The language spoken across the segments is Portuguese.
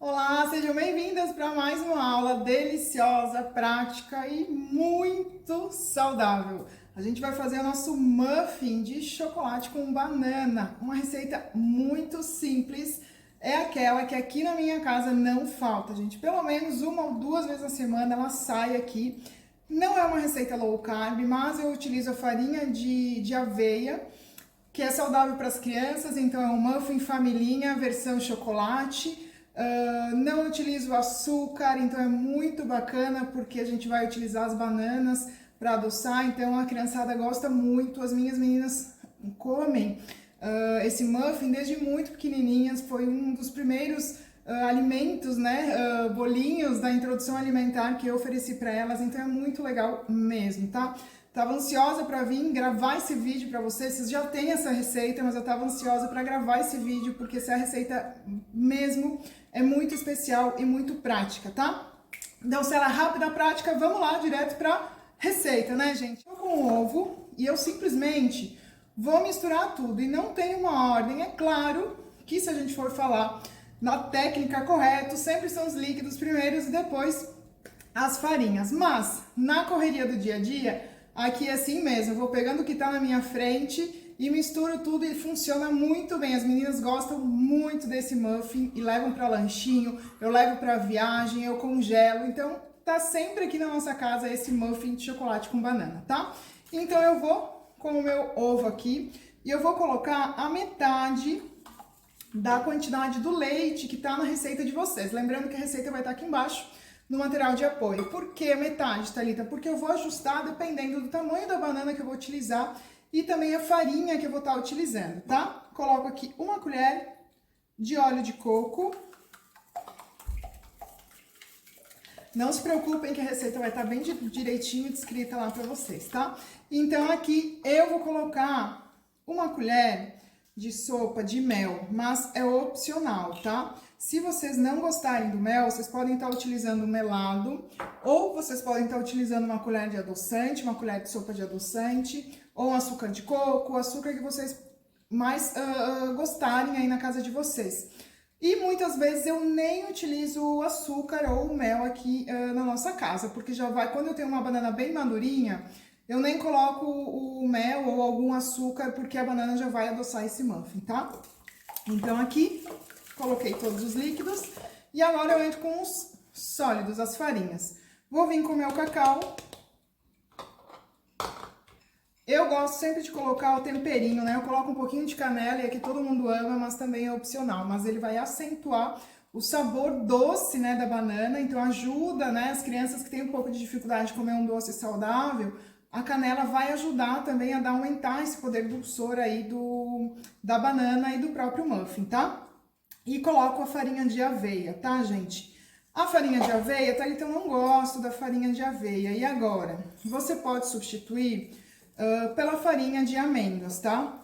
Olá, sejam bem-vindas para mais uma aula deliciosa, prática e muito saudável. A gente vai fazer o nosso muffin de chocolate com banana, uma receita muito simples. É aquela que aqui na minha casa não falta, gente. Pelo menos uma ou duas vezes na semana ela sai aqui. Não é uma receita low carb, mas eu utilizo a farinha de aveia, que é saudável para as crianças, então é um muffin familhinha, versão chocolate. Não utilizo açúcar, então é muito bacana porque a gente vai utilizar as bananas para adoçar, então a criançada gosta muito, as minhas meninas comem esse muffin desde muito pequenininhas, foi um dos primeiros alimentos, né, bolinhos da introdução alimentar que eu ofereci para elas, então é muito legal mesmo, tá? Tava ansiosa para vir gravar esse vídeo para vocês. Vocês já têm essa receita, mas eu tava ansiosa para gravar esse vídeo porque essa receita mesmo é muito especial e muito prática, tá? Então, se ela é rápida, prática, vamos lá direto para receita, né, gente? Eu com o ovo e eu simplesmente vou misturar tudo e não tem uma ordem. É claro que se a gente for falar na técnica correta, sempre são os líquidos primeiros e depois as farinhas. Mas na correria do dia a dia, aqui é assim mesmo, eu vou pegando o que tá na minha frente e misturo tudo e funciona muito bem. As meninas gostam muito desse muffin e levam para lanchinho, eu levo para viagem, eu congelo. Então tá sempre aqui na nossa casa esse muffin de chocolate com banana, tá? Então eu vou com o meu ovo aqui e eu vou colocar a metade da quantidade do leite que tá na receita de vocês. Lembrando que a receita vai estar aqui embaixo no material de apoio. Por que metade, Thalita? Porque eu vou ajustar dependendo do tamanho da banana que eu vou utilizar e também a farinha que eu vou estar utilizando, tá? Coloco aqui uma colher de óleo de coco. Não se preocupem que a receita vai estar bem direitinho descrita lá para vocês, tá? Então aqui eu vou colocar uma colher de sopa de mel, mas é opcional, tá? Se vocês não gostarem do mel, vocês podem estar utilizando melado, ou vocês podem estar utilizando uma colher de adoçante, uma colher de sopa de adoçante, ou açúcar de coco, o açúcar que vocês mais gostarem aí na casa de vocês. E muitas vezes eu nem utilizo o açúcar ou o mel aqui na nossa casa, porque já vai, quando eu tenho uma banana bem madurinha, eu nem coloco o mel ou algum açúcar, porque a banana já vai adoçar esse muffin, tá? Então aqui, coloquei todos os líquidos e agora eu entro com os sólidos, as farinhas. Vou vir com o meu cacau. Eu gosto sempre de colocar o temperinho, né? Eu coloco um pouquinho de canela e aqui todo mundo ama, mas também é opcional. Mas ele vai acentuar o sabor doce, né, da banana, então ajuda, né, as crianças que têm um pouco de dificuldade de comer um doce saudável. A canela vai ajudar também a aumentar esse poder dulçor aí da banana e do próprio muffin, tá? E coloco a farinha de aveia, tá, gente? A farinha de aveia, tá? Então eu não gosto da farinha de aveia. E agora? Você pode substituir pela farinha de amêndoas, tá?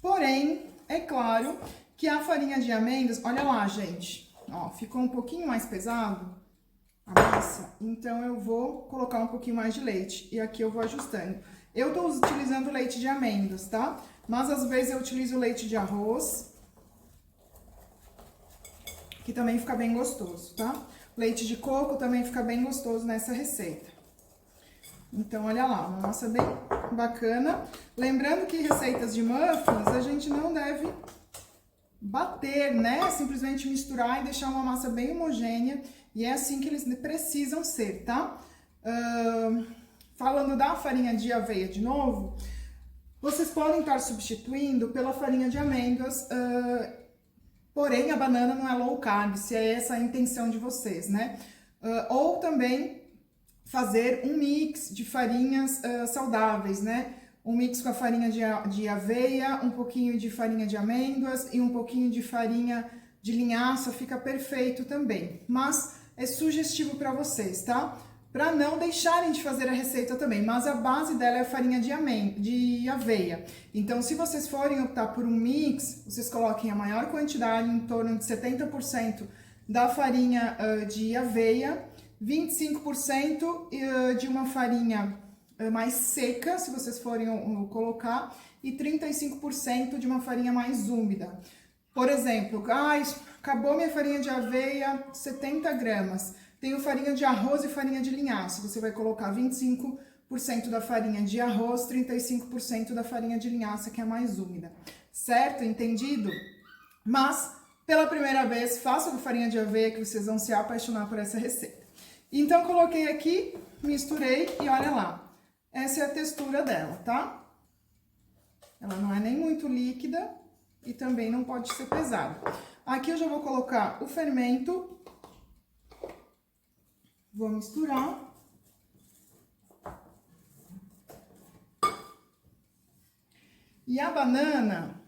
Porém, é claro que a farinha de amêndoas, olha lá, gente, ó, ficou um pouquinho mais pesado a massa, então eu vou colocar um pouquinho mais de leite e aqui eu vou ajustando. Eu tô utilizando leite de amêndoas, tá? Mas às vezes eu utilizo leite de arroz, que também fica bem gostoso, tá? Leite de coco também fica bem gostoso nessa receita. Então, olha lá, uma massa bem bacana. Lembrando que receitas de muffins a gente não deve bater, né? Simplesmente misturar e deixar uma massa bem homogênea. E é assim que eles precisam ser, tá? Falando da farinha de aveia de novo, vocês podem estar substituindo pela farinha de amêndoas, porém a banana não é low carb, se é essa a intenção de vocês, né? Ou também fazer um mix de farinhas saudáveis, né? Um mix com a farinha de aveia, um pouquinho de farinha de amêndoas e um pouquinho de farinha de linhaça, fica perfeito também. Mas é sugestivo para vocês, tá? Para não deixarem de fazer a receita também, mas a base dela é a farinha de aveia. Então, se vocês forem optar por um mix, vocês coloquem a maior quantidade, em torno de 70% da farinha de aveia, 25% de uma farinha mais seca, se vocês forem colocar, e 35% de uma farinha mais úmida. Por exemplo, acabou minha farinha de aveia, 70 gramas. Tenho farinha de arroz e farinha de linhaça. Você vai colocar 25% da farinha de arroz, 35% da farinha de linhaça, que é mais úmida. Certo? Entendido? Mas, pela primeira vez, faça com farinha de aveia que vocês vão se apaixonar por essa receita. Então, coloquei aqui, misturei e olha lá. Essa é a textura dela, tá? Ela não é nem muito líquida e também não pode ser pesada. Aqui eu já vou colocar o fermento. Vou misturar. E a banana,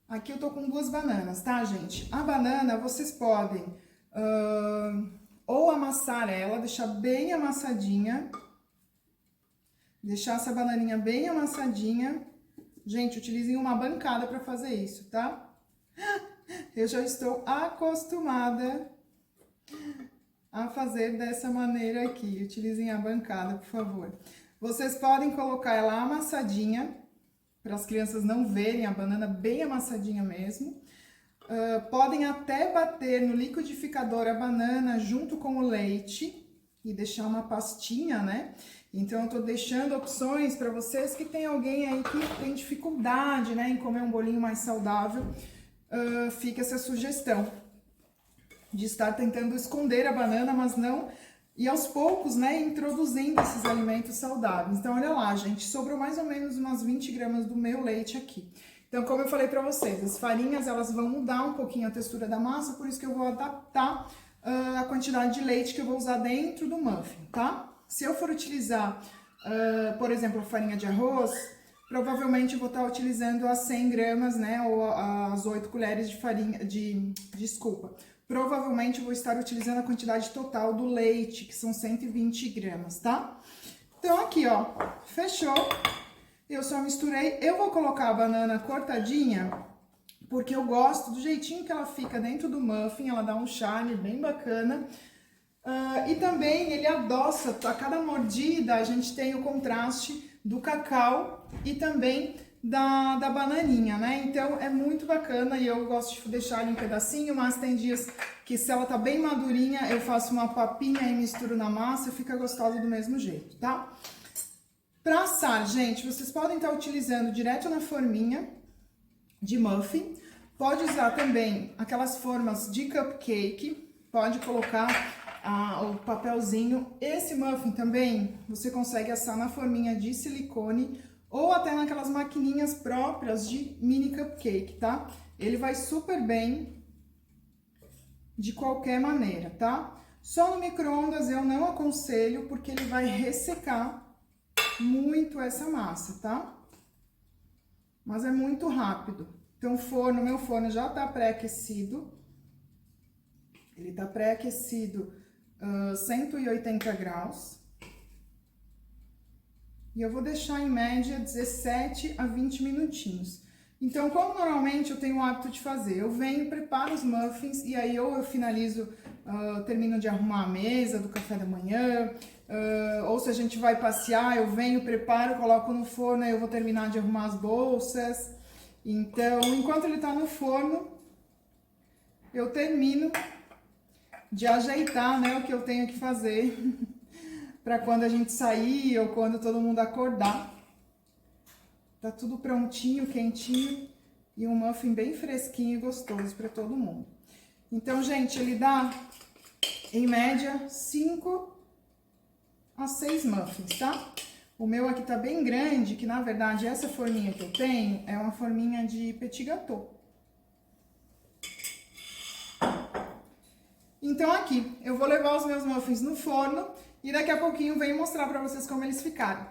aqui eu tô com 2 bananas, tá, gente? A banana, vocês podem ou amassar ela, deixar bem amassadinha. Deixar essa bananinha bem amassadinha. Gente, utilizem uma bancada para fazer isso, tá? Eu já estou acostumada a fazer dessa maneira aqui. Utilizem a bancada, por favor. Vocês podem colocar ela amassadinha, para as crianças não verem a banana bem amassadinha mesmo. Podem até bater no liquidificador a banana junto com o leite e deixar uma pastinha, né? Então, eu tô deixando opções para vocês que tem alguém aí que tem dificuldade, né, em comer um bolinho mais saudável. Fica essa sugestão de estar tentando esconder a banana, mas não... E aos poucos, né, introduzindo esses alimentos saudáveis. Então, olha lá, gente, sobrou mais ou menos umas 20 gramas do meu leite aqui. Então, como eu falei pra vocês, as farinhas, elas vão mudar um pouquinho a textura da massa, por isso que eu vou adaptar a quantidade de leite que eu vou usar dentro do muffin, tá? Se eu for utilizar, por exemplo, farinha de arroz, provavelmente eu vou estar utilizando as 100 gramas, né, ou as 8 colheres de farinha, desculpa. Provavelmente eu vou estar utilizando a quantidade total do leite, que são 120 gramas, tá? Então, aqui, ó, fechou. Eu só misturei. Eu vou colocar a banana cortadinha, porque eu gosto do jeitinho que ela fica dentro do muffin. Ela dá um charme bem bacana. E também ele adoça, a cada mordida a gente tem o contraste do cacau e também da bananinha, né? Então é muito bacana e eu gosto de deixar ele em pedacinho, mas tem dias que se ela tá bem madurinha, eu faço uma papinha e misturo na massa e fica gostosa do mesmo jeito, tá? Pra assar, gente, vocês podem estar utilizando direto na forminha de muffin, pode usar também aquelas formas de cupcake, pode colocar o papelzinho. Esse muffin também você consegue assar na forminha de silicone ou até naquelas maquininhas próprias de mini cupcake, tá? Ele vai super bem de qualquer maneira, tá? Só no micro-ondas eu não aconselho, porque ele vai ressecar muito essa massa, tá? Mas é muito rápido. Então, meu forno já tá pré-aquecido. Ele tá pré-aquecido 180 graus. E eu vou deixar em média 17 a 20 minutinhos. Então, como normalmente eu tenho o hábito de fazer, eu venho, preparo os muffins e aí ou eu finalizo, termino de arrumar a mesa do café da manhã, ou se a gente vai passear, eu venho, preparo, coloco no forno, aí eu vou terminar de arrumar as bolsas. Então, enquanto ele tá no forno, eu termino de ajeitar, né, o que eu tenho que fazer para quando a gente sair ou quando todo mundo acordar. Tá tudo prontinho, quentinho e um muffin bem fresquinho e gostoso para todo mundo. Então, gente, ele dá em média 5 a 6 muffins, tá? O meu aqui tá bem grande, que na verdade essa forminha que eu tenho é uma forminha de petit gâteau. Então aqui, eu vou levar os meus muffins no forno e daqui a pouquinho venho mostrar pra vocês como eles ficaram.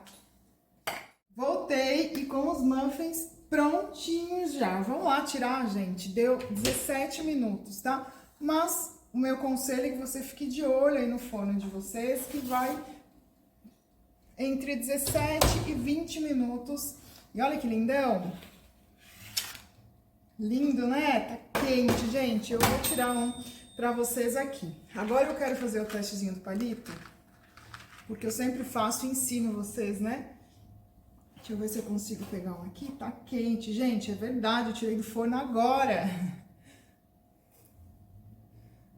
Voltei e com os muffins prontinhos já. Vamos lá tirar, gente. Deu 17 minutos, tá? Mas o meu conselho é que você fique de olho aí no forno de vocês, que vai entre 17 e 20 minutos. E olha que lindão. Lindo, né? Tá quente, gente. Eu vou tirar um pra vocês aqui. Agora eu quero fazer o testezinho do palito, porque eu sempre faço e ensino vocês, né? Deixa eu ver se eu consigo pegar um aqui. Tá quente, gente, é verdade, eu tirei do forno agora.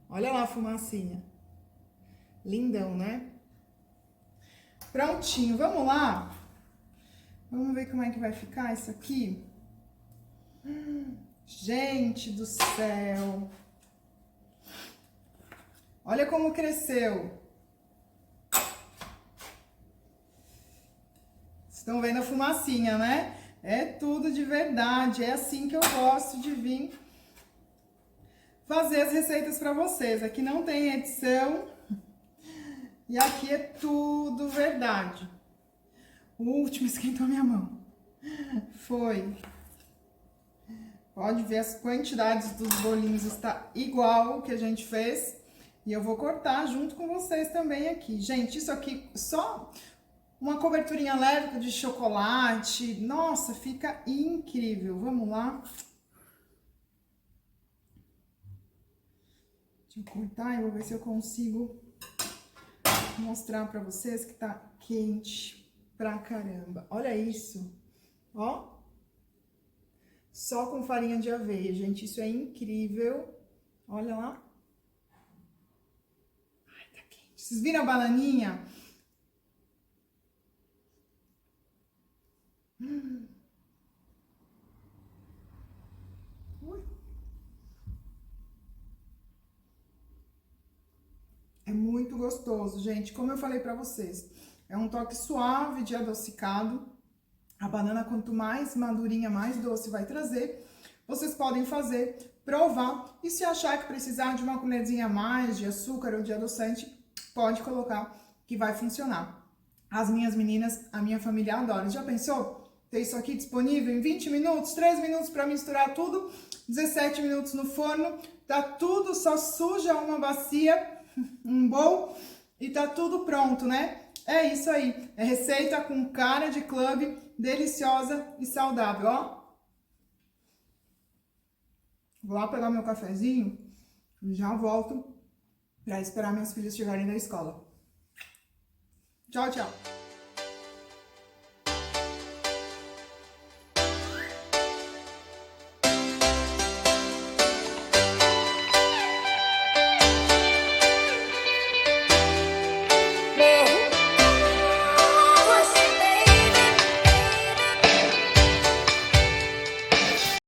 Olha lá a fumacinha. Lindão, né? Prontinho, vamos lá? Vamos ver como é que vai ficar isso aqui. Gente do céu! Olha como cresceu. Estão vendo a fumacinha, né? É tudo de verdade. É assim que eu gosto de vir fazer as receitas para vocês. Aqui não tem edição. E aqui é tudo verdade. O último esquentou a minha mão. Foi. Pode ver as quantidades dos bolinhos, está igual o que a gente fez. E eu vou cortar junto com vocês também aqui. Gente, isso aqui só uma coberturinha leve de chocolate. Nossa, fica incrível. Vamos lá. Deixa eu cortar e vou ver se eu consigo mostrar pra vocês que tá quente pra caramba. Olha isso, ó. Só com farinha de aveia, gente, isso é incrível. Olha lá. Ai, tá quente. Vocês viram a bananinha? Ui. É muito gostoso, gente. Como eu falei pra vocês, é um toque suave de adocicado. A banana, quanto mais madurinha, mais doce vai trazer. Vocês podem fazer, provar. E se achar que precisar de uma colherzinha a mais de açúcar ou de adoçante, pode colocar que vai funcionar. As minhas meninas, a minha família adora. Já pensou? Ter isso aqui disponível em 20 minutos, 3 minutos para misturar tudo, 17 minutos no forno. Tá tudo, só suja uma bacia, um bowl e tá tudo pronto, né? É isso aí, é receita com cara de clube, deliciosa e saudável, ó. Vou lá pegar meu cafezinho e já volto para esperar meus filhos chegarem da escola. Tchau, tchau!